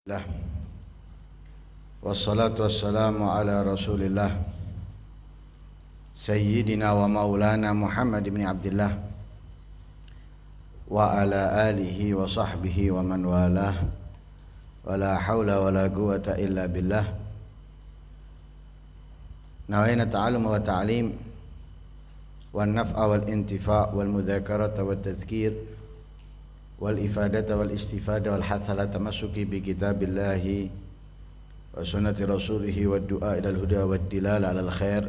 Lah, wassalatu wassalamu ala Rasulillah Sayyidina wa maulana Muhammad ibn Abdullah wa ala alihi wa sahbihi wa man walah wa la hawla wa la quwata illa billah. Nawayna ta'allum wa ta'lim wa naf'a wal intifa' wal mudhakarata wa tadhkir wal ifadata wal istifada wal hatha la tamassuki bi kitabillahi wa sunnati rasulihi wa du'a ila al-huda wa dilala ala al-khair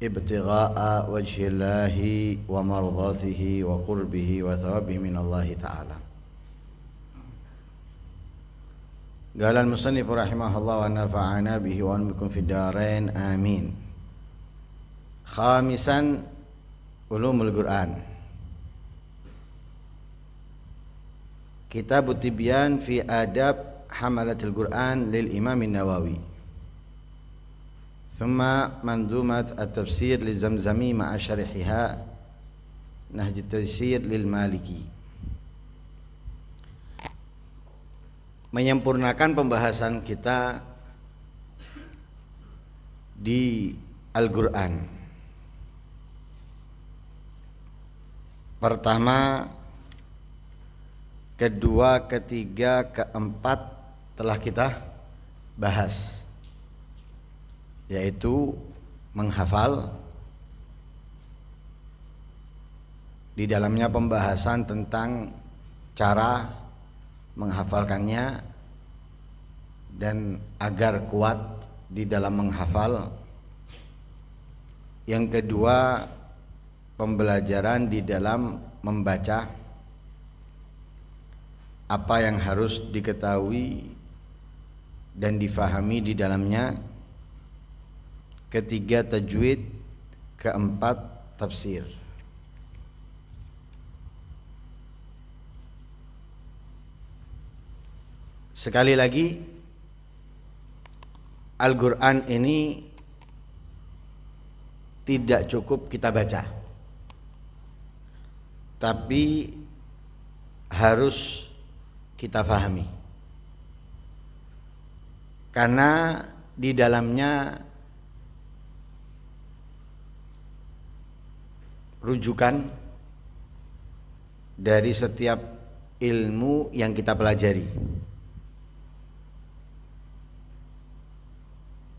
ibtigha'a wajhillahi wa mardatihi wa qurbihi wa thawabihi min Allah ta'ala. Qala al-musannif rahimahullah wa nafa'ana bihi wa anbikum fid darain amin. Khamisan, ulumul Qur'an. Kitab Tibyan fi adab hamalatil Qur'an lil Imam Nawawi. Thumma manzumat at-tafsir li Zamzami ma'a syarihiha Nahj at-Taysir lil Maliki. Menyempurnakan pembahasan kita di Al-Qur'an. Pertama, kedua, ketiga, keempat telah kita bahas, yaitu menghafal. Di dalamnya pembahasan tentang cara menghafalkannya dan agar kuat di dalam menghafal. Yang kedua, pembelajaran di dalam membaca, apa yang harus diketahui dan difahami di dalamnya. Ketiga, tajwid. Keempat, tafsir. Sekali lagi, Al-Qur'an ini tidak cukup kita baca, tapi harus kita fahami, karena di dalamnya rujukan dari setiap ilmu yang kita pelajari,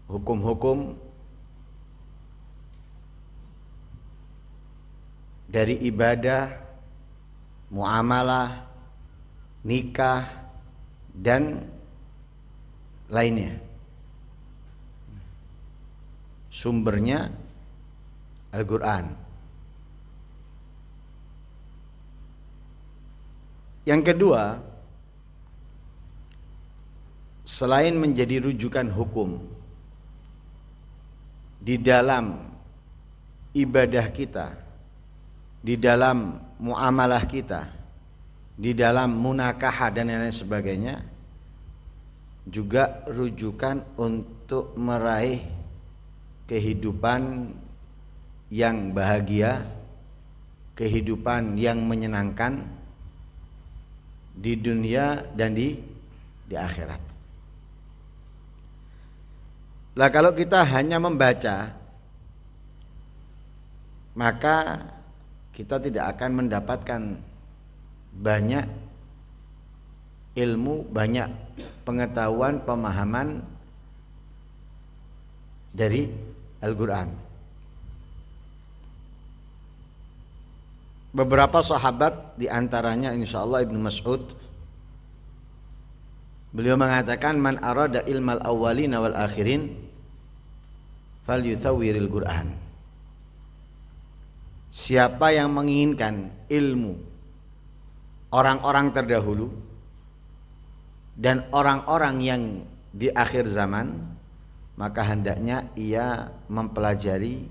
hukum-hukum dari ibadah, muamalah, nikah, dan lainnya. Sumbernya Al-Qur'an. Yang kedua, selain menjadi rujukan hukum di dalam ibadah kita, di dalam muamalah kita, di dalam munakahah dan lain sebagainya, juga rujukan untuk meraih kehidupan yang bahagia, kehidupan yang menyenangkan di dunia dan di akhirat. Lah, kalau kita hanya membaca, maka kita tidak akan mendapatkan banyak ilmu, banyak pengetahuan, pemahaman dari Al-Qur'an. Beberapa sahabat, di antaranya insyaallah Ibnu Mas'ud, beliau mengatakan, man arada ilmal awwalina wal akhirin falyuthawwiril Qur'an. Siapa yang menginginkan ilmu orang-orang terdahulu dan orang-orang yang di akhir zaman, maka hendaknya ia mempelajari,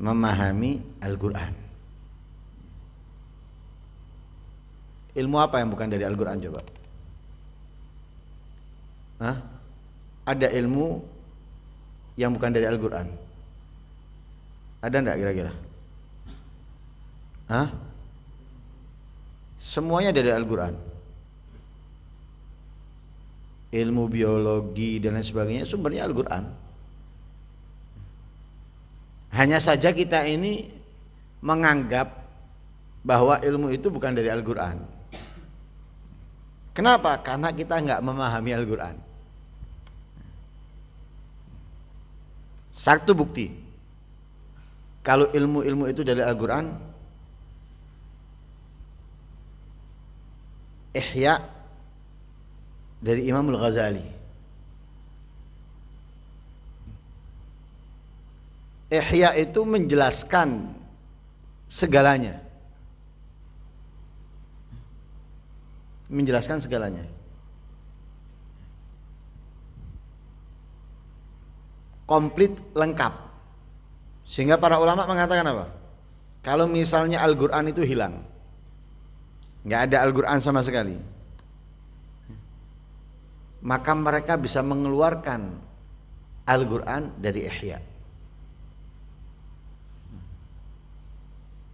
memahami Al-Qur'an. Ilmu apa yang bukan dari Al-Qur'an coba? Hah? Ada ilmu yang bukan dari Al-Qur'an? Ada enggak kira-kira? Hah? Semuanya dari Al-Qur'an. ilmu biologi dan lain sebagainya, sumbernya Al-Quran. Hanya saja kita ini menganggap bahwa ilmu itu bukan dari Al-Quran. Kenapa? Karena kita nggak memahami Al-Quran. Satu bukti, kalau ilmu-ilmu itu dari Al-Quran, Ihya dari Imam Al-Ghazali. Ihya itu menjelaskan segalanya. Menjelaskan segalanya. Komplit, lengkap. Sehingga para ulama mengatakan apa? Kalau misalnya Al-Quran itu hilang, nggak ada Al-Quran sama sekali, maka mereka bisa mengeluarkan Al-Quran dari Ihya.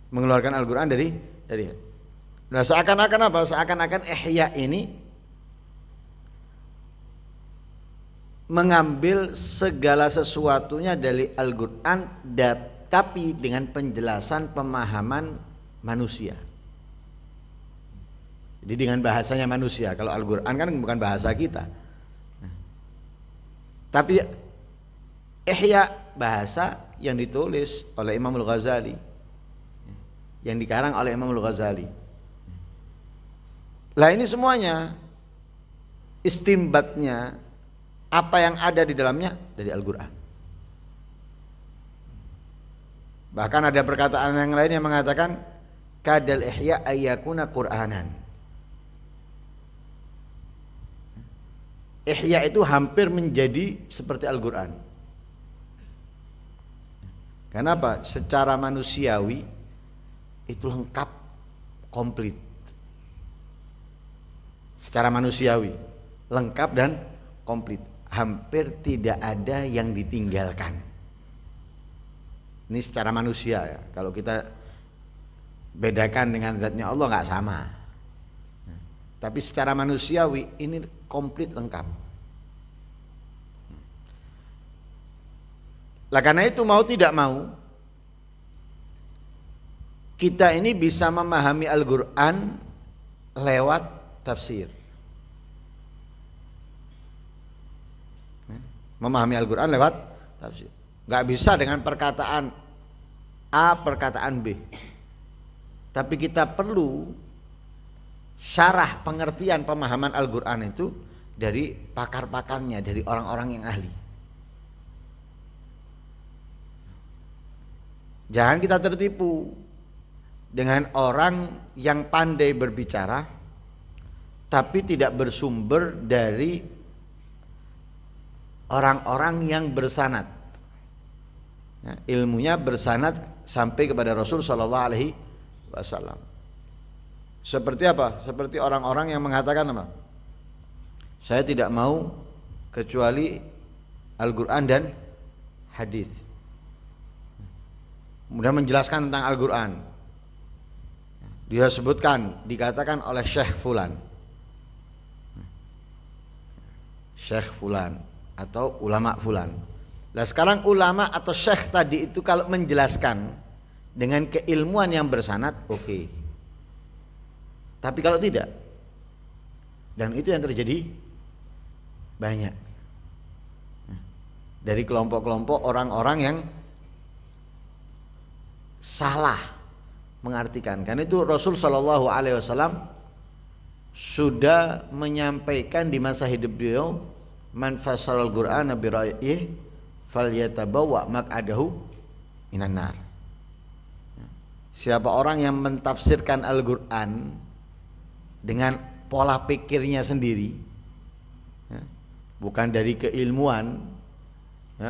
Mengeluarkan Al-Quran dari Nah, seakan-akan apa? Seakan-akan Ihya ini mengambil segala sesuatunya dari Al-Quran, tapi dengan penjelasan pemahaman manusia. Jadi dengan bahasanya manusia. Kalau Al-Quran kan bukan bahasa kita. Tapi Ihya bahasa yang ditulis oleh Imam Al-Ghazali, yang dikarang oleh Imam Al-Ghazali. Lah ini semuanya istimbatnya, apa yang ada di dalamnya dari Al-Quran. Bahkan ada perkataan yang lain yang mengatakan kadal ihya ayyakuna Qur'anan. Ihya itu hampir menjadi seperti Al-Quran. Kenapa? Secara manusiawi itu lengkap, komplit. Secara manusiawi lengkap dan komplit, hampir tidak ada yang ditinggalkan. Ini secara manusia ya. Kalau kita bedakan dengan zatnya Allah nggak sama. Tapi secara manusiawi ini komplit, lengkap. Lah karena itu mau tidak mau kita ini bisa memahami Al-Quran lewat tafsir. Memahami Al-Quran lewat tafsir. Gak bisa dengan perkataan A, perkataan B. Tapi kita perlu syarah pengertian pemahaman Al-Quran itu dari pakar-pakarnya, dari orang-orang yang ahli. Jangan kita tertipu dengan orang yang pandai berbicara tapi tidak bersumber dari orang-orang yang bersanad. Ya, ilmunya bersanad sampai kepada Rasul Shallallahu Alaihi Wasallam. Seperti apa? Seperti orang-orang yang mengatakan apa? Saya tidak mau kecuali Al-Quran dan hadis. Kemudian menjelaskan tentang Al-Quran. Dia sebutkan, dikatakan oleh Syekh Fulan, Syekh Fulan atau ulama Fulan. Nah sekarang ulama atau syekh tadi itu kalau menjelaskan dengan keilmuan yang bersanad, oke. Tapi kalau tidak, dan itu yang terjadi banyak dari kelompok-kelompok orang-orang yang salah mengartikan. Karena itu Rasul Shallallahu Alaihi Wasallam sudah menyampaikan di masa hidup beliau, man fassarul Qur'ana bi ra'yihi falyatabawwa maq'adahu minan nar. Siapa orang yang mentafsirkan Al-Qur'an dengan pola pikirnya sendiri, bukan dari keilmuan,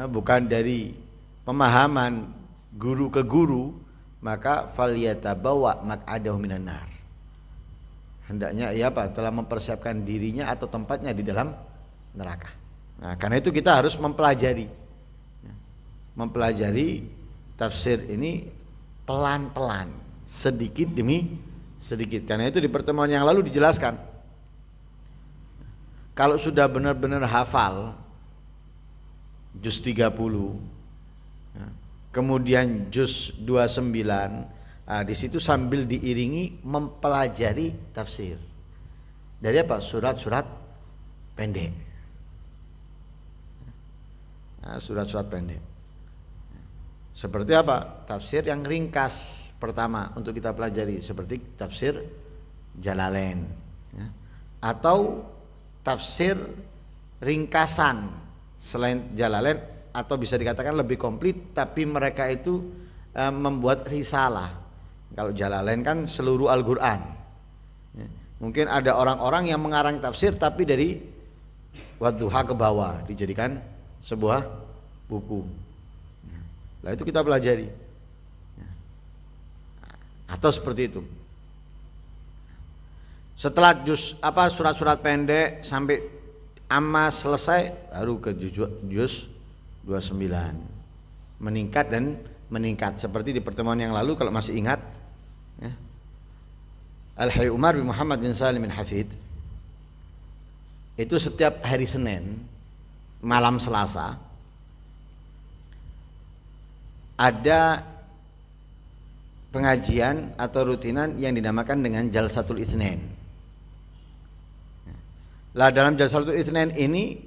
bukan dari pemahaman guru ke guru, maka falyatabawwa maq'adahu minan nar. Hendaknya ia telah mempersiapkan dirinya atau tempatnya di dalam neraka. Nah, karena itu kita harus mempelajari tafsir ini pelan-pelan, sedikit demi sedikit. Karena itu di pertemuan yang lalu dijelaskan Kalau sudah benar-benar hafal juz 30, ya, kemudian juz 29, di situ sambil diiringi mempelajari tafsir. Dari apa? Surat-surat pendek. Surat-surat pendek. Seperti apa? Tafsir yang ringkas pertama untuk kita pelajari, seperti tafsir Jalalain, ya. Atau tafsir ringkasan selain Jalalain, atau bisa dikatakan lebih komplit, tapi mereka itu membuat risalah. Kalau Jalalain kan seluruh Al-Quran, ya. Mungkin ada orang-orang yang mengarang tafsir tapi dari Wadduha ke bawah dijadikan sebuah buku. Nah itu kita pelajari, atau seperti itu. Setelah surat-surat pendek sampai amma selesai, baru ke juz 29, meningkat dan meningkat. Seperti di pertemuan yang lalu kalau masih ingat, ya, Al-Hayy Umar bin Muhammad bin Salim bin Hafid itu setiap hari Senin malam Selasa ada pengajian atau rutinan yang dinamakan dengan Jalsatul Itsnain. Lah dalam Jalsatul Itsnain ini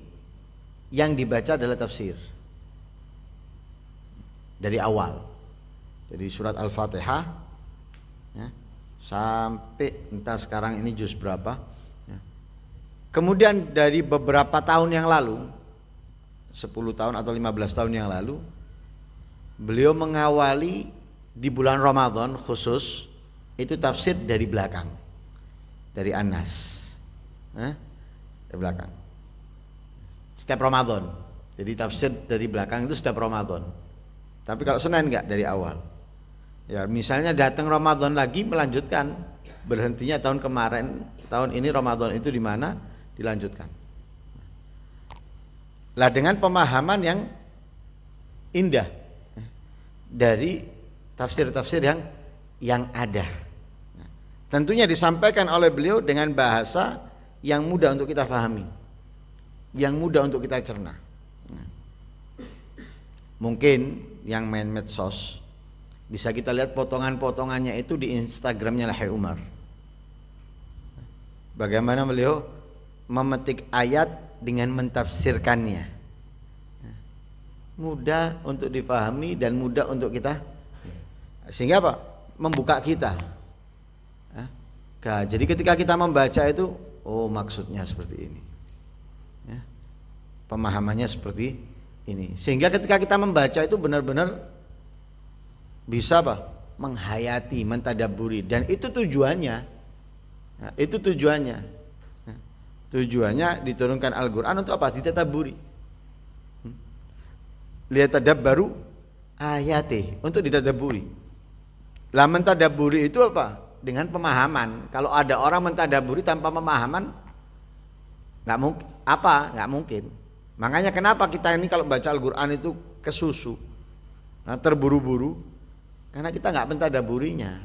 yang dibaca adalah tafsir dari awal. Jadi surat Al-Fatihah, ya, sampai entah sekarang ini juz berapa, ya. Kemudian dari beberapa tahun yang lalu, 10 tahun atau 15 tahun yang lalu, beliau mengawali di bulan Ramadan khusus itu tafsir dari belakang, dari An-Nas, dari belakang setiap Ramadan. Jadi tafsir dari belakang itu setiap Ramadan. Tapi kalau Senin enggak, dari awal. Ya misalnya datang Ramadan lagi melanjutkan, berhentinya tahun kemarin, tahun ini Ramadan itu di mana, dilanjutkan. Lah dengan pemahaman yang indah dari tafsir-tafsir yang ada. Tentunya disampaikan oleh beliau dengan bahasa yang mudah untuk kita pahami, yang mudah untuk kita cerna. Mungkin yang main medsos bisa kita lihat potongan-potongannya itu di Instagramnya Al-Hayy Umar. Bagaimana beliau memetik ayat dengan mentafsirkannya. Mudah untuk difahami dan mudah untuk kita, sehingga apa? Membuka kita. Jadi ketika kita membaca itu, oh maksudnya seperti ini, ya, pemahamannya seperti ini, sehingga ketika kita membaca itu benar-benar bisa apa? Menghayati, mentadabburi, dan itu tujuannya. Nah, itu tujuannya. Tujuannya diturunkan Al-Quran untuk apa? Ditadabburi. Lihat tadabbaru ayati, untuk ditadabburi. Lah mentadabburi itu apa? Dengan pemahaman. Kalau ada orang mentadabburi tanpa pemahaman, nggak mungkin. Nggak mungkin. Makanya kenapa kita ini kalau baca Al-Quran itu kesusu, nah, terburu-buru, karena kita nggak mentadabburinya.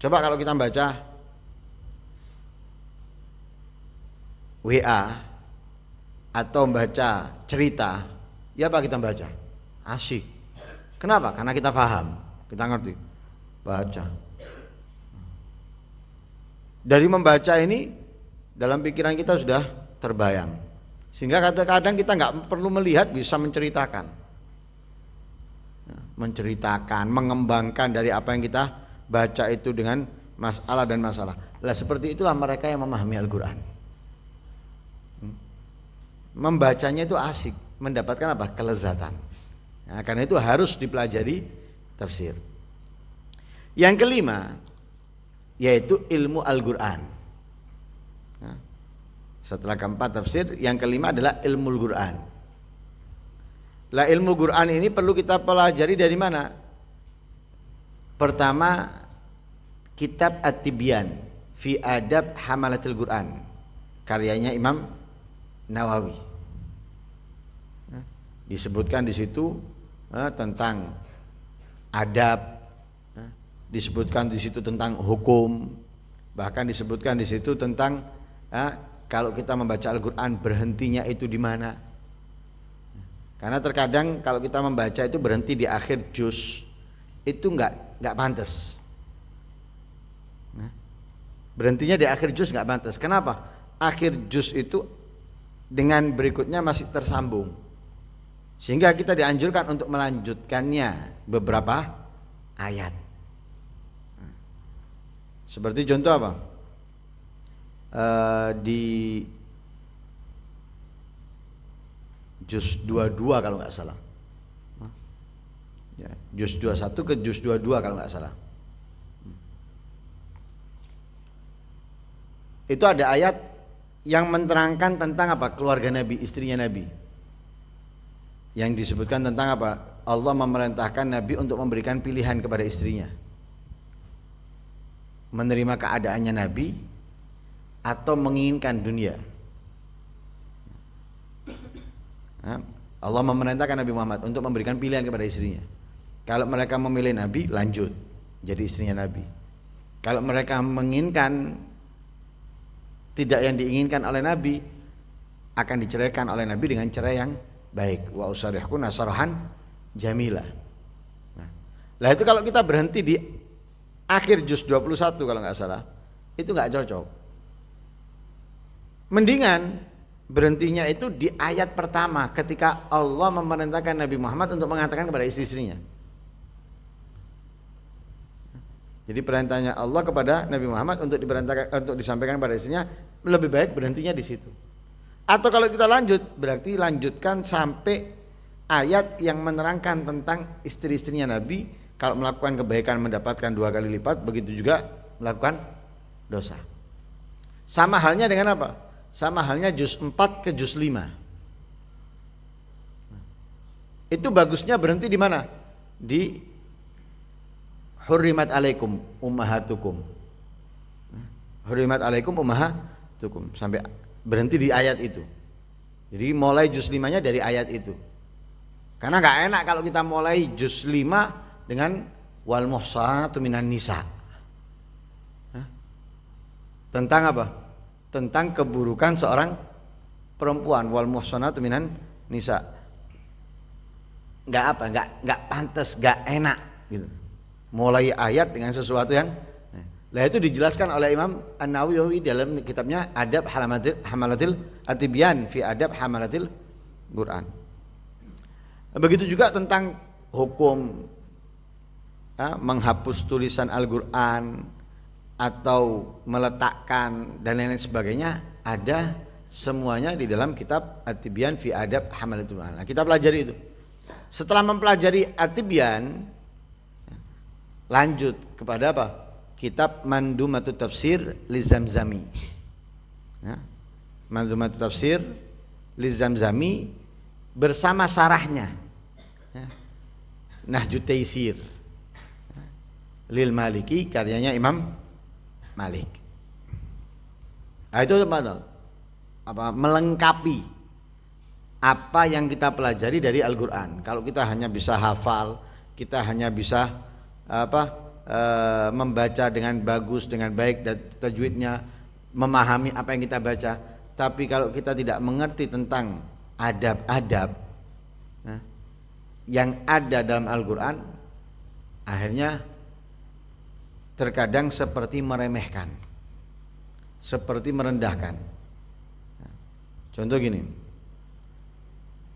Coba kalau kita baca WA atau baca cerita, ya apa kita baca? Asyik. Kenapa? Karena kita paham, kita ngerti. Baca. Dari membaca ini dalam pikiran kita sudah terbayang, sehingga kadang-kadang kita nggak perlu melihat, bisa menceritakan, mengembangkan dari apa yang kita baca itu dengan masalah dan masalah. Lah seperti itulah mereka yang memahami Al-Quran. Membacanya itu asik, mendapatkan apa? Kelezatan. Nah, karena itu harus dipelajari tafsir. Yang kelima yaitu ilmu Al-Quran. Nah, setelah keempat tafsir, yang kelima adalah ilmu Al-Quran. Lah ilmu Quran ini perlu kita pelajari dari mana? Pertama, kitab At-Tibyan fi Adab Hamalatil Quran, karyanya Imam Nawawi. Disebutkan di situ tentang adab, disebutkan di situ tentang hukum, bahkan disebutkan di situ tentang Kalau kita membaca Al-Quran berhentinya itu di mana? Karena terkadang kalau kita membaca itu berhenti di akhir juz, itu nggak pantas. Berhentinya di akhir juz nggak pantas. Kenapa? Akhir juz itu dengan berikutnya masih tersambung, sehingga kita dianjurkan untuk melanjutkannya beberapa ayat. Seperti contoh apa? Di juz 22 kalau nggak salah, ya, juz 21 ke juz 22 kalau nggak salah. Itu ada ayat yang menerangkan tentang apa? Keluarga Nabi, istrinya Nabi. Yang disebutkan tentang apa? Allah memerintahkan Nabi untuk memberikan pilihan kepada istrinya, menerima keadaannya Nabi atau menginginkan dunia. Allah memerintahkan Nabi Muhammad untuk memberikan pilihan kepada istrinya. Kalau mereka memilih Nabi, lanjut jadi istrinya Nabi. Kalau mereka menginginkan tidak yang diinginkan oleh Nabi, akan diceraikan oleh Nabi dengan cerai yang baik. Wa usarihkunna sarahan jamila. Nah itu kalau kita berhenti di akhir juz 21 kalau nggak salah, itu nggak cocok. Mendingan berhentinya itu di ayat pertama ketika Allah memerintahkan Nabi Muhammad untuk mengatakan kepada istri-istrinya. Jadi perintahnya Allah kepada Nabi Muhammad untuk disampaikan kepada istrinya, lebih baik berhentinya di situ. Atau kalau kita lanjut, berarti lanjutkan sampai ayat yang menerangkan tentang istri-istrinya Nabi kalau melakukan kebaikan mendapatkan 2 kali lipat, begitu juga melakukan dosa. Sama halnya dengan apa? Sama halnya juz 4 ke juz 5. Itu bagusnya berhenti di mana? Di Hurrimat alaikum ummahatukum. Hurrimat alaikum ummahatukum, sampai berhenti di ayat itu. Jadi mulai juz 5-nya dari ayat itu. Karena enggak enak kalau kita mulai juz 5 dengan wal muhsanatu minan nisa. Tentang apa? Tentang keburukan seorang perempuan, wal muhsanatu minan nisa. Enggak pantas, enggak enak gitu. Mulai ayat dengan sesuatu yang itu dijelaskan oleh Imam An-Nawawi dalam kitabnya Adab Hamalatil At-Tibyan fi Adab Hamalatil Quran. Begitu juga tentang hukum menghapus tulisan Al-Quran atau meletakkan dan lain-lain sebagainya, ada semuanya di dalam kitab At-Tibyan fi Adab Hamalatil Quran. Nah, kita pelajari itu. Setelah mempelajari At-Tibyan, lanjut kepada apa? Kitab Mandumatut Tafsir Lizamzami. Mandumatut Tafsir Lizamzami bersama sarahnya. Nahjut Taisir Lil Maliki, karyanya Imam Malik. Nah, itu apa? Melengkapi apa yang kita pelajari dari Al-Quran. Kalau kita hanya bisa hafal, kita hanya bisa membaca dengan bagus, dengan baik dan tajwidnya, memahami apa yang kita baca, tapi kalau kita tidak mengerti tentang adab-adab yang ada dalam Al-Quran, akhirnya terkadang seperti meremehkan, seperti merendahkan. Contoh gini,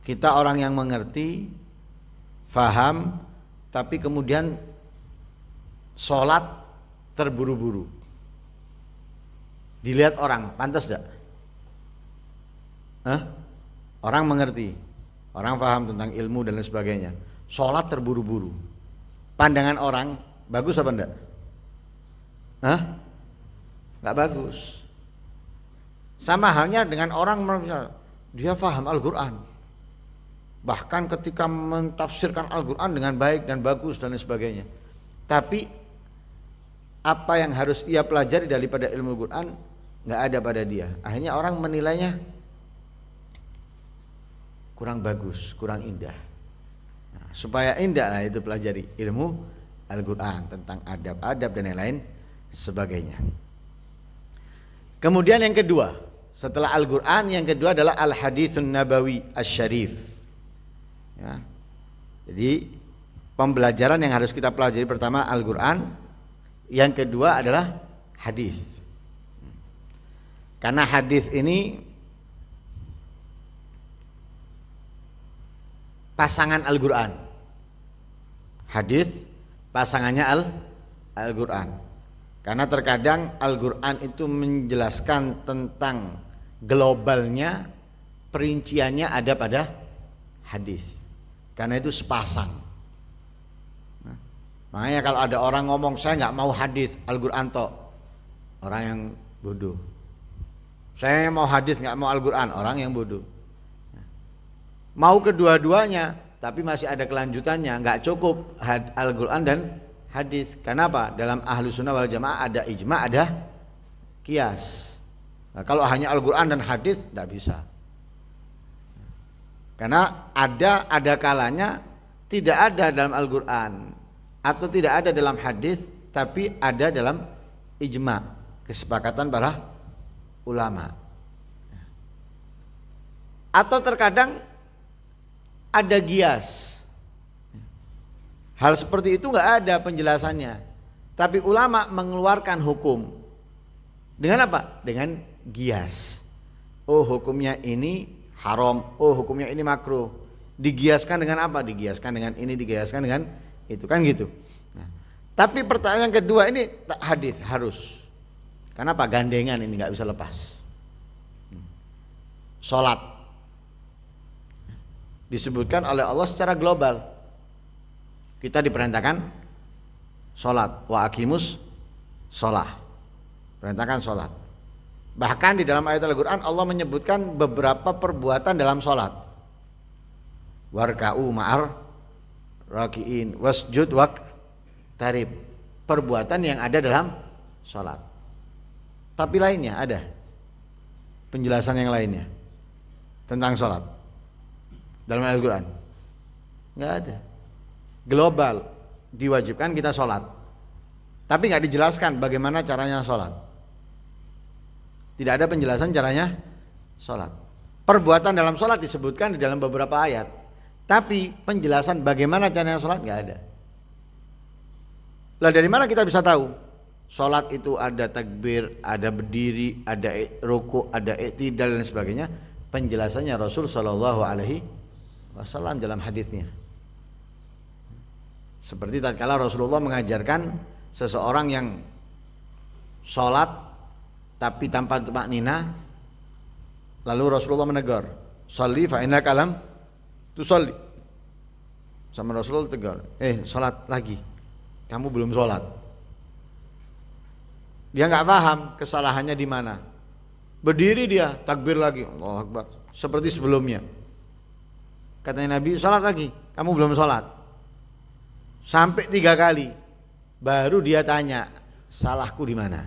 kita orang yang mengerti, faham, tapi kemudian sholat terburu-buru, dilihat orang, pantas gak? Orang mengerti, orang paham tentang ilmu dan lain sebagainya, sholat terburu-buru, pandangan orang bagus apa enggak? Gak bagus. Sama halnya dengan orang dia paham Al-Quran, bahkan ketika mentafsirkan Al-Quran dengan baik dan bagus dan lain sebagainya, tapi apa yang harus ia pelajari daripada ilmu Quran nggak ada pada dia. Akhirnya orang menilainya kurang bagus, kurang indah. Nah, supaya indah lah itu pelajari ilmu Al-Quran tentang adab-adab dan lain-lain sebagainya. Kemudian yang kedua, setelah Al-Quran, yang kedua adalah Al-Haditsun Nabawi Asy-Syarif. Ya. Jadi pembelajaran yang harus kita pelajari pertama Al-Quran, yang kedua adalah hadis. Karena hadis ini pasangan Al-Quran. Hadis pasangannya Al-Quran. Karena terkadang Al-Quran itu menjelaskan tentang globalnya, perinciannya ada pada hadis. Karena itu sepasang. Nah, makanya kalau ada orang ngomong saya nggak mau hadis Al-Quran tok, orang yang bodoh. Saya mau hadis nggak mau Al-Quran, orang yang bodoh. Mau kedua-duanya, tapi masih ada kelanjutannya, nggak cukup Al-Quran dan hadis. Kenapa? Dalam Ahlus Sunnah wal Jamaah ada ijma, ada qiyas. Nah, kalau hanya Al-Quran dan hadis tidak bisa. Karena ada kalanya tidak ada dalam Al-Quran atau tidak ada dalam hadis, tapi ada dalam ijma, kesepakatan para ulama. Atau terkadang ada qiyas. Hal seperti itu nggak ada penjelasannya, tapi ulama mengeluarkan hukum dengan apa? Dengan qiyas. Oh hukumnya ini haram, oh hukumnya ini makruh. Digiaskan dengan apa? Digiaskan dengan ini, digiaskan dengan itu, kan gitu. Nah, tapi pertanyaan kedua ini hadis harus. Kenapa? Gandengan ini nggak bisa lepas. Salat disebutkan oleh Allah secara global. Kita diperintahkan sholat, wa aqimus sholah, perintahkan sholat. Bahkan di dalam ayat Al-Quran Allah menyebutkan beberapa perbuatan dalam sholat. Warka'u ma'ar raki'in wasjud waqtarib, perbuatan yang ada dalam sholat. Tapi lainnya ada penjelasan yang lainnya tentang sholat dalam Al-Quran? Nggak ada. Global, diwajibkan kita sholat, tapi nggak dijelaskan bagaimana caranya sholat. Tidak ada penjelasan caranya sholat. Perbuatan dalam sholat disebutkan di dalam beberapa ayat, tapi penjelasan bagaimana caranya sholat nggak ada. Lah dari mana kita bisa tahu? Sholat itu ada takbir, ada berdiri, ada ruku, ada i'tidal dan sebagainya. Penjelasannya Rasul Shallallahu Alaihi Wasallam dalam hadisnya. Seperti tatkala Rasulullah mengajarkan seseorang yang sholat tapi tanpa tumakninah, lalu Rasulullah menegur, "Shalli fa innaka lam tusalli." Sama Rasulullah tegur, sholat lagi, kamu belum sholat. Dia nggak paham kesalahannya di mana. Berdiri dia, takbir lagi, Allahu Akbar, seperti sebelumnya. Katanya Nabi, sholat lagi, kamu belum sholat. Sampai 3 kali, baru dia tanya, salahku di mana?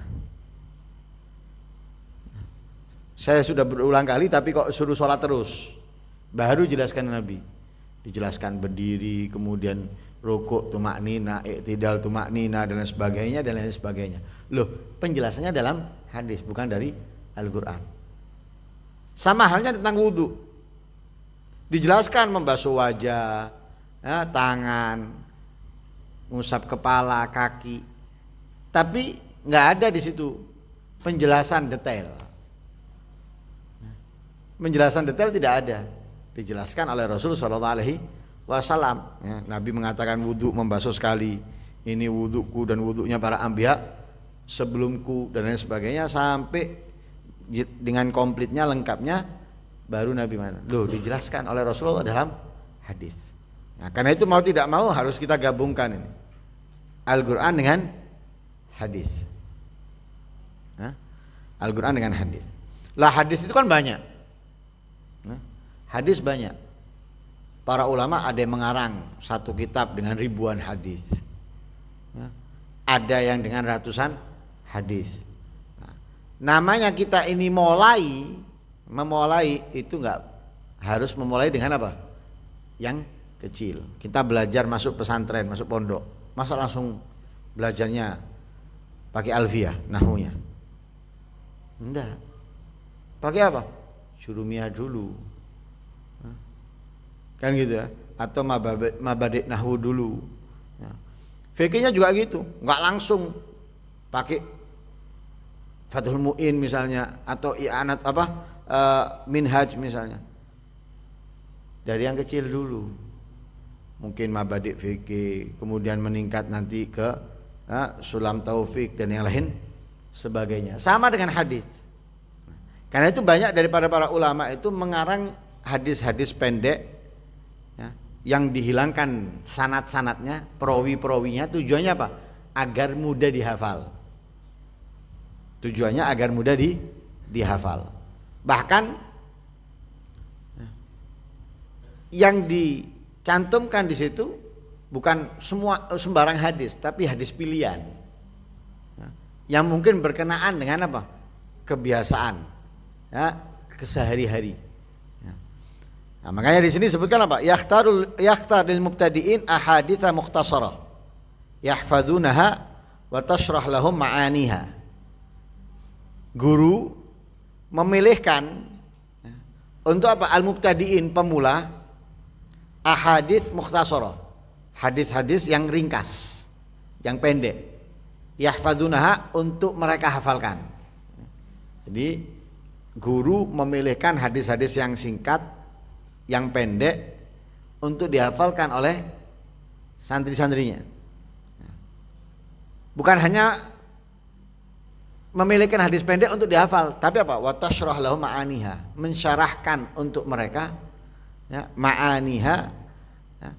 Saya sudah berulang kali, tapi kok suruh sholat terus? Baru jelaskan Nabi, dijelaskan berdiri, kemudian rukuk tumaknina, i'tidal tumaknina dan lain sebagainya dan lain sebagainya. Loh, penjelasannya dalam hadis, bukan dari Al-Quran. Sama halnya tentang wudhu, dijelaskan membasuh wajah, tangan, ngusap kepala, kaki, tapi nggak ada di situ penjelasan detail. Penjelasan detail tidak ada, dijelaskan oleh Rasul Shallallahu Alaihi Wasallam. Nabi mengatakan wudhu membasuh sekali, ini wudhuku dan wudhunya para anbiya sebelumku dan lain sebagainya, sampai dengan komplitnya, lengkapnya, baru Nabi mana? Loh, dijelaskan oleh Rasulullah dalam hadis. Nah, karena itu mau tidak mau harus kita gabungkan ini Al-Quran dengan hadis. Al-Quran dengan hadis. Lah hadis itu kan banyak. Hadis banyak. Para ulama ada yang mengarang satu kitab dengan ribuan hadis. Ada yang dengan ratusan hadis. Namanya kita ini memulai itu enggak harus memulai dengan apa? Yang kecil. Kita belajar masuk pesantren, masuk pondok, masa langsung belajarnya pakai alfiyah, nahwunya? Enggak. Pakai apa? Jurumiyah dulu. Kan gitu ya. Atau mabadi nahwu dulu. Ya. Fikihnya juga gitu, enggak langsung pakai Fathul Mu'in misalnya atau i'anat minhaj misalnya. Dari yang kecil dulu. Mungkin mabadi fikih, kemudian meningkat nanti ke sulam taufik dan yang lain sebagainya. Sama dengan hadis. Karena itu banyak daripada para ulama itu mengarang hadis-hadis pendek ya, yang dihilangkan sanad-sanadnya, perawi-perawinya, tujuannya apa? Agar mudah dihafal. Tujuannya agar mudah dihafal. Bahkan yang dicantumkan di situ bukan semua sembarang hadis, tapi hadis pilihan. Yang mungkin berkenaan dengan apa? Kebiasaan, ya, kesehari-hari. Nah, makanya di sini sebutkan apa? Yakhtar lil mubtadi'in ahaditsa mukhtasarah yahfazunaha wa tashrah lahum ma'aniha. Guru memilihkan untuk apa? Al-mubtadi'in, pemula, ahadits mukhtasarah, hadis-hadis yang ringkas, yang pendek, yahfazunaha, untuk mereka hafalkan. Jadi guru memilihkan hadis-hadis yang singkat, yang pendek untuk dihafalkan oleh santri-santrinya. Bukan hanya memilihkan hadis pendek untuk dihafal, tapi apa? Wa tashrah lahum ma'aniha, mensyarahkan untuk mereka ya, ma'aniha, ya,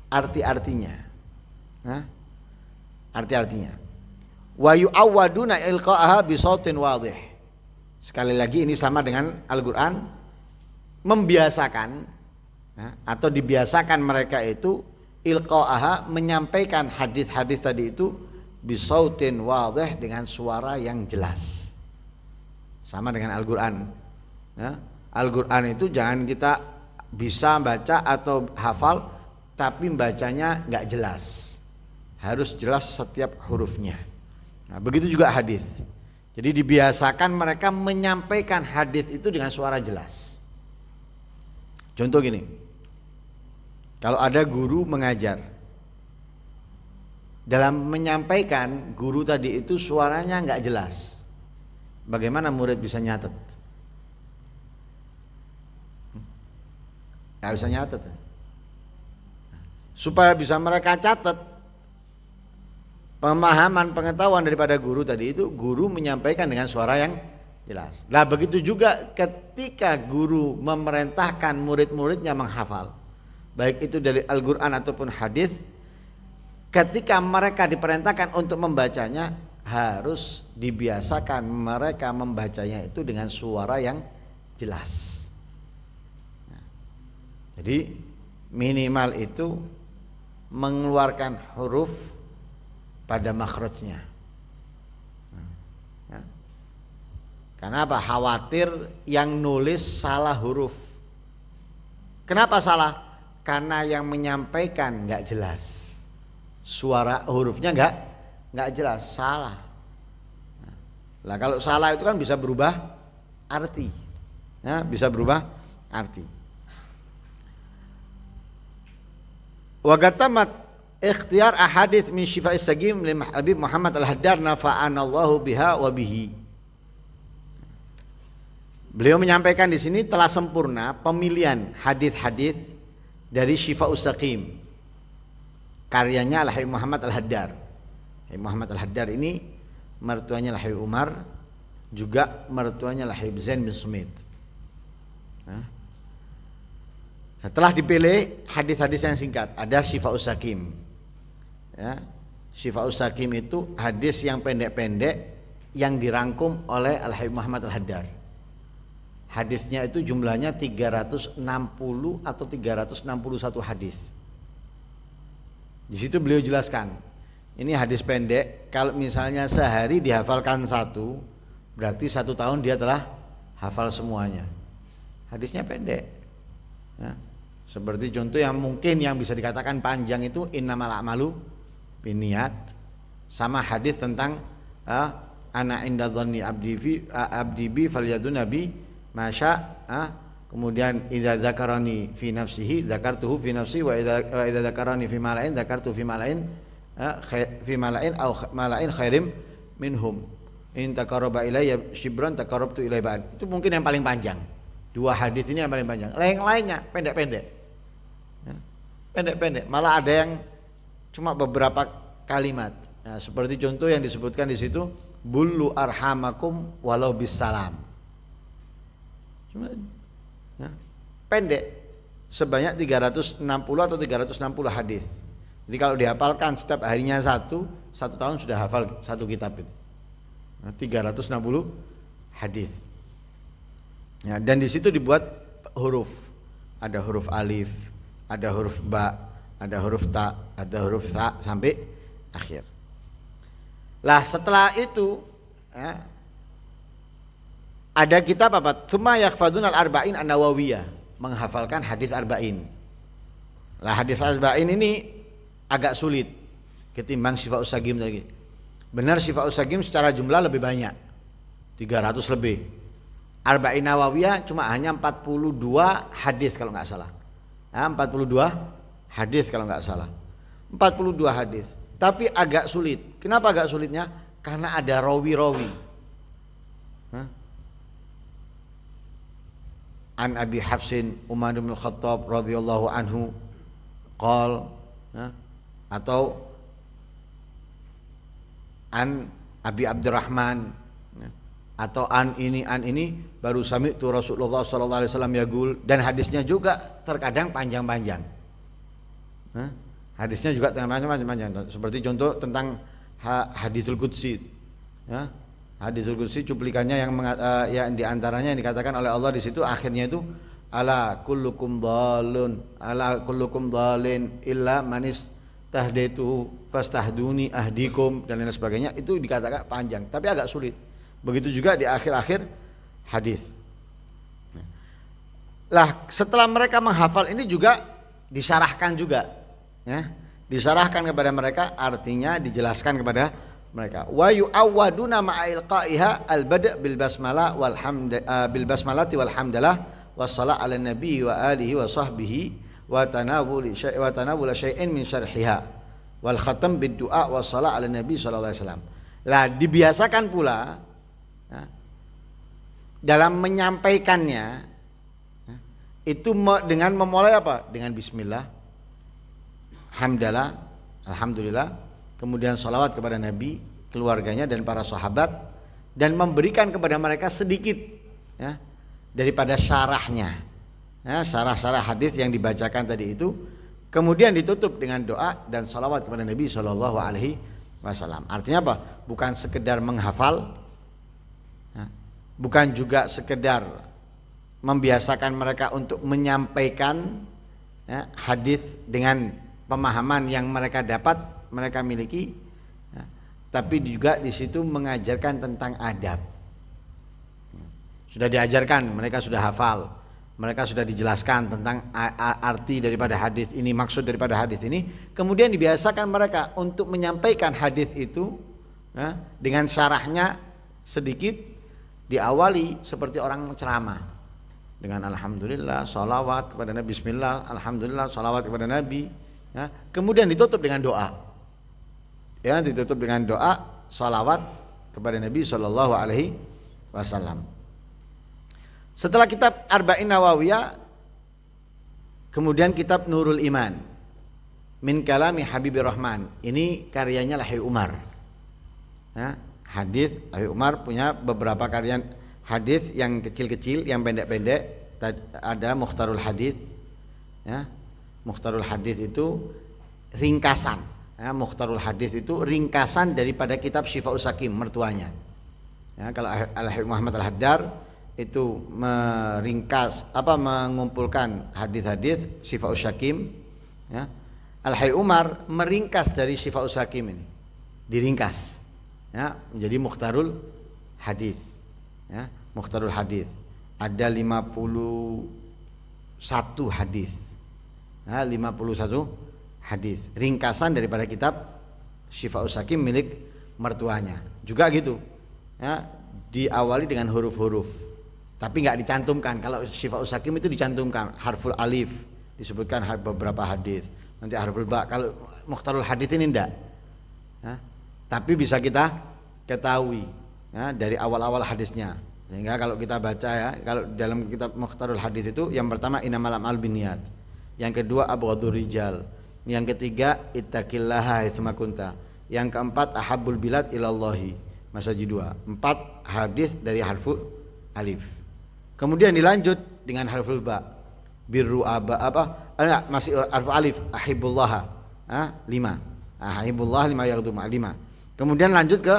arti-artinya. Ya, arti-artinya. Wa yu'awwaduna ilqa'aha bi shautin wadih. Sekali lagi ini sama dengan Al-Qur'an, membiasakan ya, atau dibiasakan mereka itu ilqa'aha, menyampaikan hadis-hadis tadi itu bisautin wadih, dengan suara yang jelas. Sama dengan Al-Qur'an. Ya, Al-Qur'an itu jangan kita bisa baca atau hafal tapi bacanya enggak jelas. Harus jelas setiap hurufnya. Nah, begitu juga hadis. Jadi dibiasakan mereka menyampaikan hadis itu dengan suara jelas. Contoh gini. Kalau ada guru mengajar, dalam menyampaikan guru tadi itu suaranya enggak jelas, bagaimana murid bisa nyatet? Enggak bisa nyatet. Supaya bisa mereka catat pemahaman, pengetahuan daripada guru tadi itu, guru menyampaikan dengan suara yang jelas. Nah begitu juga ketika guru memerintahkan murid-muridnya menghafal, baik itu dari Al-Qur'an ataupun hadis, ketika mereka diperintahkan untuk membacanya, harus dibiasakan mereka membacanya itu dengan suara yang jelas. Nah, jadi minimal itu mengeluarkan huruf pada makhrajnya. Ya. Karena apa? Khawatir yang nulis salah huruf. Kenapa salah? Karena yang menyampaikan nggak jelas. Suara hurufnya enggak jelas, salah. Nah, kalau salah itu kan bisa berubah arti. Ya, bisa berubah arti. Wa gatamat ikhtiyar ahadits min Syifa'is Sagim li Habib Muhammad Al-Haddad nafa'anallahu biha wa bihi. Beliau menyampaikan di sini telah sempurna pemilihan hadis-hadis dari Syifa'us Sagim, karyanya Al-Habib Muhammad Al-Haddad. Habib Muhammad Al-Haddad ini mertuanya Al-Habib Umar, juga mertuanya Al-Habib Zain bin Sumit. Setelah dipilih hadis-hadis yang singkat, ada Syifa'us Sagim. Ya, Syifa'us Sagim itu hadis yang pendek-pendek yang dirangkum oleh Al-Habib Muhammad Al-Haddad. Hadisnya itu jumlahnya 360 atau 361 hadis. Di situ beliau jelaskan, ini hadis pendek, kalau misalnya sehari dihafalkan satu, berarti 1 tahun dia telah hafal semuanya. Hadisnya pendek. Ya. Seperti contoh yang mungkin yang bisa dikatakan panjang itu innamal a'malu binniyat, sama hadis tentang ana inda dhanni abdi bi falyadun nabi masya. Kemudian idza dzakarani fi nafsihi dzakartuhu fi nafsi wa idza dzakarani fi malain dzakartu fi malain fi malain au malain khairim minhum in taqarraba ilayya shibran taqarrabtu ilaihi ba'd. Itu mungkin yang paling panjang. Dua hadis ini yang paling panjang. Lain-lainnya pendek-pendek. Pendek-pendek. Malah ada yang cuma beberapa kalimat. Nah, seperti contoh yang disebutkan di situ, bullu arhamakum walau bisalam. Cuma pendek, sebanyak 360 atau 360 hadis. Jadi kalau dihafalkan setiap harinya satu tahun sudah hafal satu kitab itu. 360 hadis. Ya, dan di situ dibuat huruf. Ada huruf alif, ada huruf ba, ada huruf ta, ada huruf tha sampai akhir. Lah setelah itu ya, ada kitab apa? Tsumma yakhfadun al-arba'in an-nawawiyah, menghafalkan hadis arba'in. Lah hadis arba'in ini agak sulit ketimbang Syifa'us Sagim tadi. Benar Syifa'us Sagim secara jumlah lebih banyak, 300 lebih. Arba'in Nawawiyah cuma hanya 42 hadis kalau nggak salah. 42 hadis kalau nggak salah. 42 hadis. Tapi agak sulit. Kenapa agak sulitnya? Karena ada rawi-rawi. An Abi Hafsin Umar bin Khattab radhiyallahu anhu qol, atau an Abi Abdurrahman, atau an ini baru sami'tu Rasulullah sallallahu alaihi wasallam yaqul, dan hadisnya juga terkadang panjang-panjang. Hadisnya juga panjang-panjang. Seperti contoh tentang hadisul qudsi. Ya. Hadisul qudsi cuplikannya yang diantaranya yang dikatakan oleh Allah di situ akhirnya itu ala kullukum dhalin illa manis tahdaitu fastahduni ahdikum dan lain sebagainya. Itu dikatakan panjang tapi agak sulit. Begitu juga di akhir-akhir hadis. Lah setelah mereka menghafal ini juga disyarahkan juga, ya, disyarahkan kepada mereka, artinya dijelaskan kepada mereka. Wa yu'awwaduna ma'ilqaiha al-bad' bil basmalah wal hamd bil basmalati wal hamdalah wassalah ala nabi wa alihi wa sahbihi wa tanawul syai'in min syarhiha wal khatam bid du'a wassalah ala nabi sallallahu alaihi wasallam. Lah dibiasakan pula dalam menyampaikannya itu dengan memulai apa? Dengan bismillah, hamdalah, alhamdulillah, kemudian sholawat kepada Nabi, keluarganya dan para sahabat, dan memberikan kepada mereka sedikit ya, daripada syarahnya, ya, syarah-syarah hadis yang dibacakan tadi itu, kemudian ditutup dengan doa dan sholawat kepada Nabi Shallallahu Alaihi Wasallam. Artinya apa? Bukan sekedar menghafal, ya, bukan juga sekedar membiasakan mereka untuk menyampaikan ya, hadis dengan pemahaman yang mereka dapat, mereka miliki, ya, tapi juga di situ mengajarkan tentang adab. Sudah diajarkan, mereka sudah hafal, mereka sudah dijelaskan tentang arti daripada hadis ini, maksud daripada hadis ini. Kemudian dibiasakan mereka untuk menyampaikan hadis itu ya, dengan syarahnya sedikit, diawali seperti orang ceramah dengan alhamdulillah, sholawat kepada Nabi, bismillah, alhamdulillah, sholawat kepada Nabi, ya. Kemudian ditutup dengan doa, ya, ditutup dengan doa, sholawat kepada Nabi Shallallahu Alaihi Wasallam. Setelah kitab Arba'in Nawawiyah, kemudian kitab Nurul Iman min kalami Habibir Rahman. Ini karyanya Lahi Umar, ya. Hadis Lahi Umar punya beberapa karya hadis yang kecil-kecil, yang pendek-pendek. Ada Mukhtarul Hadis, ya. Mukhtarul Hadis itu ringkasan, ya. Mukhtarul Hadis itu ringkasan daripada kitab Syifa'us Sakim mertuanya, ya. Kalau Al-Habib Muhammad Al-Haddar itu meringkas mengumpulkan hadis-hadis Syifa'us Sakim, ya. Al-Habib Umar meringkas dari Syifa'us Sakim ini, diringkas, ya, menjadi Mukhtarul Hadis, ya. Mukhtarul Hadis ada 51 hadis, ya, 51 hadis ringkasan daripada kitab Syifa'us Sakim milik mertuanya juga gitu, ya, diawali dengan huruf-huruf, tapi nggak dicantumkan. Kalau Syifaus Sakim itu dicantumkan harful alif, disebutkan beberapa hadis. Nanti harful ba. Kalau Mukhtarul Hadis ini enggak, ya, tapi bisa kita ketahui, ya, dari awal-awal hadisnya. Sehingga kalau kita baca, ya, kalau dalam kitab Mukhtarul Hadis itu yang pertama innamal a'malu binniyat, yang kedua abghadur rijal, yang ketiga ittaqillaha haitsuma kunta, yang keempat ahabbul bilad ilallahi masajid 2. 4 hadis dari harful alif. Kemudian dilanjut dengan harful ba, birru aba masih harful alif, ahibbullaha 5, ahibullah 5 yaghdum 5. Kemudian lanjut ke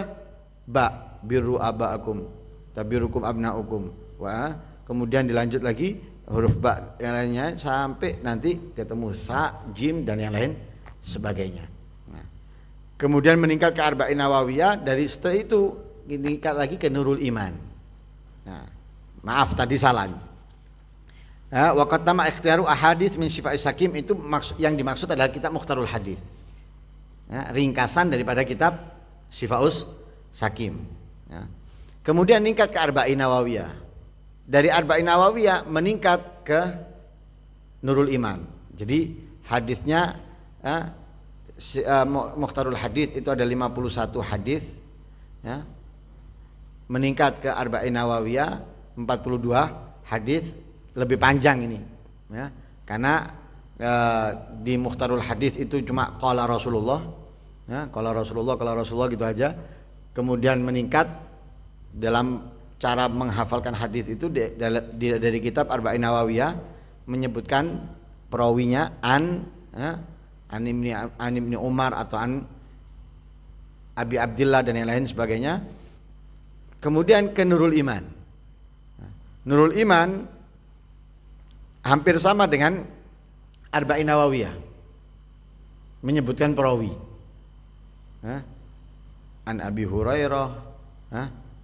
ba, birru abaakum tabirukum abnaukum, kemudian dilanjut lagi huruf ba yang lainnya sampai nanti ketemu sa, jim dan yang lain sebagainya. Nah, kemudian meningkat ke Arba'in Nawawiyah, dari setelah itu meningkat lagi ke Nurul Iman. Nah, maaf tadi salah. Wa qaddama ikhtiaru ahadits min Syifa'is Sakim, itu yang dimaksud adalah kitab Mukhtarul Hadis. Ya, ringkasan daripada kitab Syifaus Sakim. Ya. Kemudian meningkat ke Arba'in Nawawiyah. Dari Arba'in Nawawiyah meningkat ke Nurul Iman. Jadi hadisnya Mukhtarul Hadis itu ada 51 hadis, ya. Meningkat ke Arba'in Nawawiyah 42 hadis, lebih panjang ini, ya. Karena di Mukhtarul Hadis itu cuma qala Rasulullah, ya, qala Rasulullah gitu aja. Kemudian meningkat dalam cara menghafalkan hadis itu dari kitab Arba'in Nawawiyah, menyebutkan perawinya an ibni Umar atau an Abi Abdillah dan yang lain sebagainya. Kemudian ke Nurul Iman. Nurul Iman hampir sama dengan Arba'in Nawawiyah, menyebutkan perawi, an Abi Hurairah,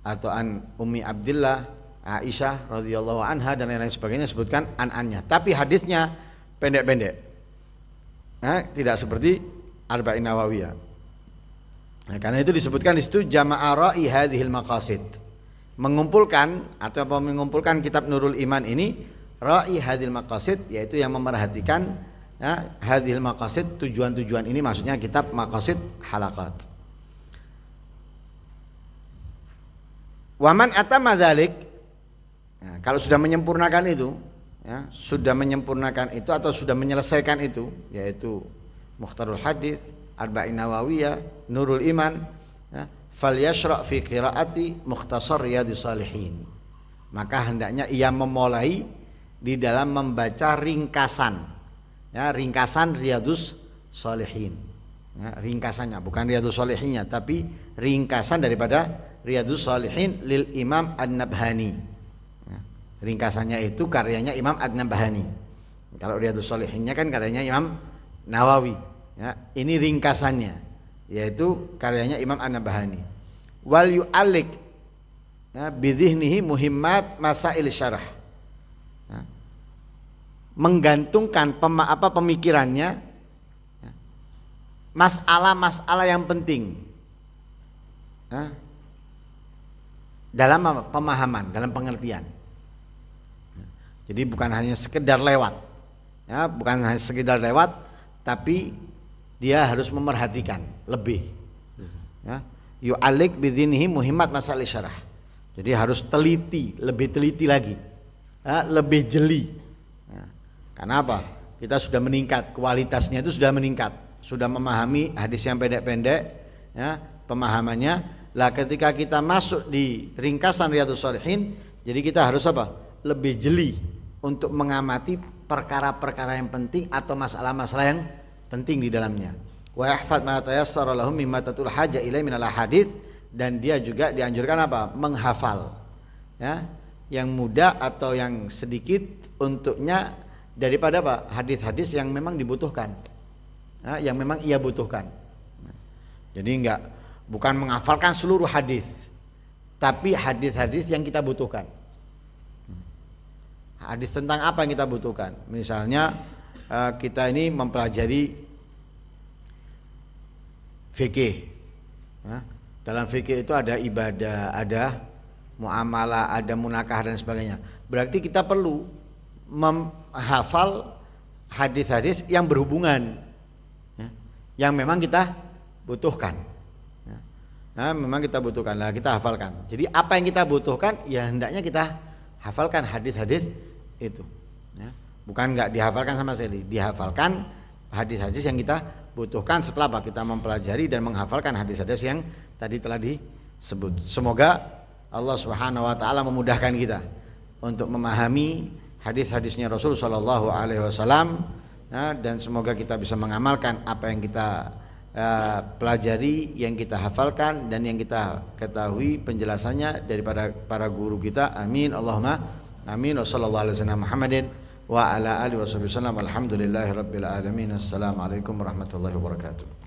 atau an Ummi Abdillah, Aisyah radhiyallahu anha dan lain-lain sebagainya, sebutkan an-annya. Tapi hadisnya pendek-pendek, tidak seperti Arba'in Nawawiyah. Nah, karena itu disebutkan di situ jama'a ra'i hadhil maqasid, mengumpulkan kitab Nurul Iman ini ra'i hadhil maqasid, yaitu yang memerhatikan, ya, hadhil maqasid, tujuan-tujuan ini, maksudnya kitab maqasid halaqat. Waman atama dzalik, ya, kalau sudah menyempurnakan itu, ya, atau sudah menyelesaikan itu, yaitu Mukhtarul Hadis, Arba'in Nawawiyah, Nurul Iman, ya, falyashra' fi qiraati Mukhtasar Riyadhus Shalihin, maka hendaknya ia memulai di dalam membaca ringkasan, ya, ringkasan Riyadhus Shalihin, ya, ringkasannya bukan Riyadhus Shalihinnya, tapi ringkasan daripada Riyadhus Shalihin lil Imam An-Nabhani. Ya, ringkasannya itu karyanya Imam An-Nabhani. Kalau Riyadhus Shalihinnya kan karyanya Imam Nawawi. Ya, ini ringkasannya, yaitu karyanya Imam An-Nabhani. Wal yu'allik, ya, bidhihnihi muhimmat masail syarah. Ya, menggantungkan pemikirannya, ya, masalah-masalah yang penting, ya, dalam pemahaman, dalam pengertian. Jadi bukan hanya sekedar lewat, ya, tapi dia harus memerhatikan lebih, ya. Yu'alik bidhinihi muhimmat masail syarah. Jadi harus lebih teliti lagi, ya, lebih jeli. Ya. Karena apa? Kita sudah meningkat, kualitasnya itu sudah meningkat, sudah memahami hadis yang pendek-pendek, ya, pemahamannya. Lah ketika kita masuk di ringkasan Riyadhus Shalihin, jadi kita harus apa? Lebih jeli untuk mengamati perkara-perkara yang penting atau masalah-masalah yang penting di dalamnya. Wa yahfad ma tayassara lahum mimma tatul haja ilai minal hadits, dan dia juga dianjurkan apa? Menghafal, ya, yang mudah atau yang sedikit untuknya daripada apa? Hadis-hadis yang memang dibutuhkan, ya, yang memang ia butuhkan. Jadi bukan menghafalkan seluruh hadis, tapi hadis-hadis yang kita butuhkan. Hadis tentang apa yang kita butuhkan? Misalnya kita ini mempelajari fikih, ya, Dalam fikih itu ada ibadah, ada muamalah, ada munakah dan sebagainya. Berarti kita perlu menghafal hadis-hadis yang berhubungan, ya, yang memang kita butuhkan. Ya. Nah, memang kita butuhkan lah, kita hafalkan. Jadi apa yang kita butuhkan, ya hendaknya kita hafalkan hadis-hadis itu. Ya. Bukan nggak dihafalkan sama sekali, dihafalkan hadis-hadis yang kita butuhkan setelah kita mempelajari dan menghafalkan hadis-hadis yang tadi telah disebut. Semoga Allah Subhanahu wa taala memudahkan kita untuk memahami hadis-hadisnya Rasul sallallahu alaihi wasallam, ya, dan semoga kita bisa mengamalkan apa yang kita pelajari, yang kita hafalkan dan yang kita ketahui penjelasannya daripada para guru kita. Amin Allahumma amin. Wassallallahu alaihi wasallam Muhammadin wa ala alihi wasallam. Alhamdulillahirabbil alamin. Assalamualaikum warahmatullahi wabarakatuh.